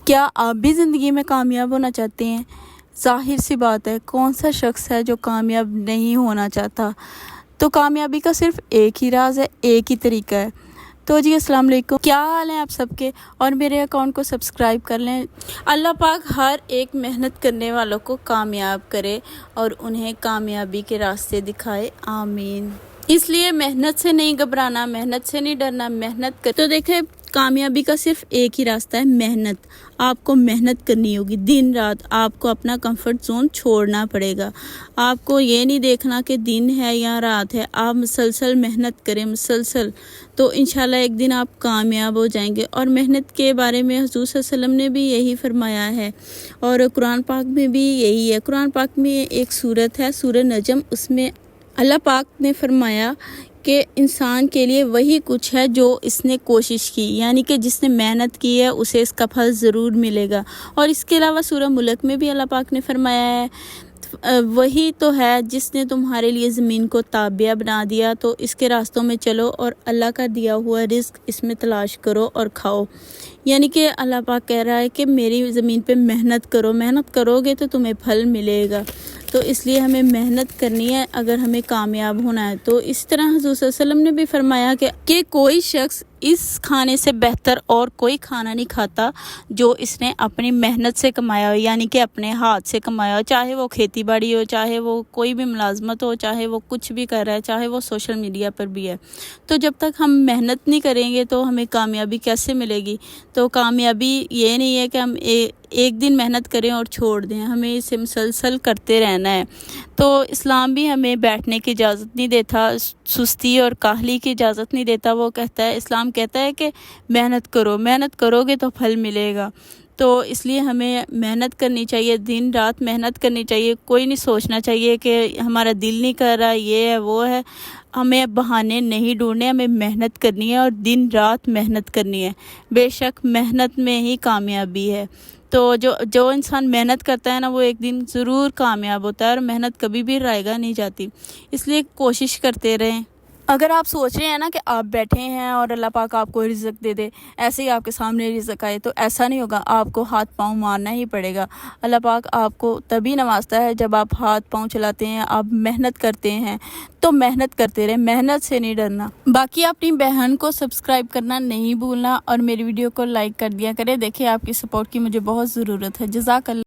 کیا آپ بھی زندگی میں کامیاب ہونا چاہتے ہیں؟ ظاہر سی بات ہے، کون سا شخص ہے جو کامیاب نہیں ہونا چاہتا؟ تو کامیابی کا صرف ایک ہی راز ہے، ایک ہی طریقہ ہے۔ تو جی السلام علیکم، کیا حال ہیں آپ سب کے؟ اور میرے اکاؤنٹ کو سبسکرائب کر لیں۔ اللہ پاک ہر ایک محنت کرنے والوں کو کامیاب کرے اور انہیں کامیابی کے راستے دکھائے، آمین۔ اس لیے محنت سے نہیں گھبرانا، محنت سے نہیں ڈرنا، محنت کر۔ تو دیکھیں، کامیابی کا صرف ایک ہی راستہ ہے، محنت۔ آپ کو محنت کرنی ہوگی دن رات، آپ کو اپنا کمفرٹ زون چھوڑنا پڑے گا۔ آپ کو یہ نہیں دیکھنا کہ دن ہے یا رات ہے، آپ مسلسل محنت کریں، مسلسل، تو انشاءاللہ ایک دن آپ کامیاب ہو جائیں گے۔ اور محنت کے بارے میں حضور صلی اللہ علیہ وسلم نے بھی یہی فرمایا ہے، اور قرآن پاک میں بھی یہی ہے۔ قرآن پاک میں ایک سورت ہے، سورہ نجم، اس میں اللہ پاک نے فرمایا کہ انسان کے لیے وہی کچھ ہے جو اس نے کوشش کی، یعنی کہ جس نے محنت کی ہے اسے اس کا پھل ضرور ملے گا۔ اور اس کے علاوہ سورہ ملک میں بھی اللہ پاک نے فرمایا ہے، وہی تو ہے جس نے تمہارے لیے زمین کو تابع بنا دیا، تو اس کے راستوں میں چلو اور اللہ کا دیا ہوا رزق اس میں تلاش کرو اور کھاؤ۔ یعنی کہ اللہ پاک کہہ رہا ہے کہ میری زمین پہ محنت کرو، محنت کرو گے تو تمہیں پھل ملے گا۔ تو اس لیے ہمیں محنت کرنی ہے اگر ہمیں کامیاب ہونا ہے۔ تو اس طرح حضور صلی اللہ علیہ وسلم نے بھی فرمایا کہ کوئی شخص اس کھانے سے بہتر اور کوئی کھانا نہیں کھاتا جو اس نے اپنی محنت سے کمایا ہو، یعنی کہ اپنے ہاتھ سے کمایا ہو، چاہے وہ کھیتی باڑی ہو، چاہے وہ کوئی بھی ملازمت ہو، چاہے وہ کچھ بھی کر رہا ہے، چاہے وہ سوشل میڈیا پر بھی ہے۔ تو جب تک ہم محنت نہیں کریں گے تو ہمیں کامیابی کیسے ملے گی؟ تو کامیابی یہ نہیں ہے کہ ہم ایک دن محنت کریں اور چھوڑ دیں، ہمیں اسے مسلسل کرتے رہنا ہے۔ تو اسلام بھی ہمیں بیٹھنے کی اجازت نہیں دیتا، سستی اور کاہلی کی اجازت نہیں دیتا۔ وہ کہتا ہے، اسلام کہتا ہے کہ محنت کرو، محنت کرو گے تو پھل ملے گا۔ تو اس لیے ہمیں محنت کرنی چاہیے، دن رات محنت کرنی چاہیے۔ کوئی نہیں سوچنا چاہیے کہ ہمارا دل نہیں کر رہا، یہ ہے وہ ہے۔ ہمیں بہانے نہیں ڈھونڈنے، ہمیں محنت کرنی ہے اور دن رات محنت کرنی ہے۔ بے شک محنت میں ہی کامیابی ہے۔ تو جو انسان محنت کرتا ہے نا، وہ ایک دن ضرور کامیاب ہوتا ہے، اور محنت کبھی بھی رائے گا نہیں جاتی۔ اس لیے کوشش کرتے رہیں۔ اگر آپ سوچ رہے ہیں نا کہ آپ بیٹھے ہیں اور اللہ پاک آپ کو رزق دے دے، ایسے ہی آپ کے سامنے رزق آئے، تو ایسا نہیں ہوگا، آپ کو ہاتھ پاؤں مارنا ہی پڑے گا۔ اللہ پاک آپ کو تبھی نوازتا ہے جب آپ ہاتھ پاؤں چلاتے ہیں، آپ محنت کرتے ہیں۔ تو محنت کرتے رہیں، محنت سے نہیں ڈرنا۔ باقی اپنی بہن کو سبسکرائب کرنا نہیں بھولنا، اور میری ویڈیو کو لائک کر دیا کرے۔ دیکھیں، آپ کی سپورٹ کی مجھے بہت ضرورت ہے۔ جزاک اللہ۔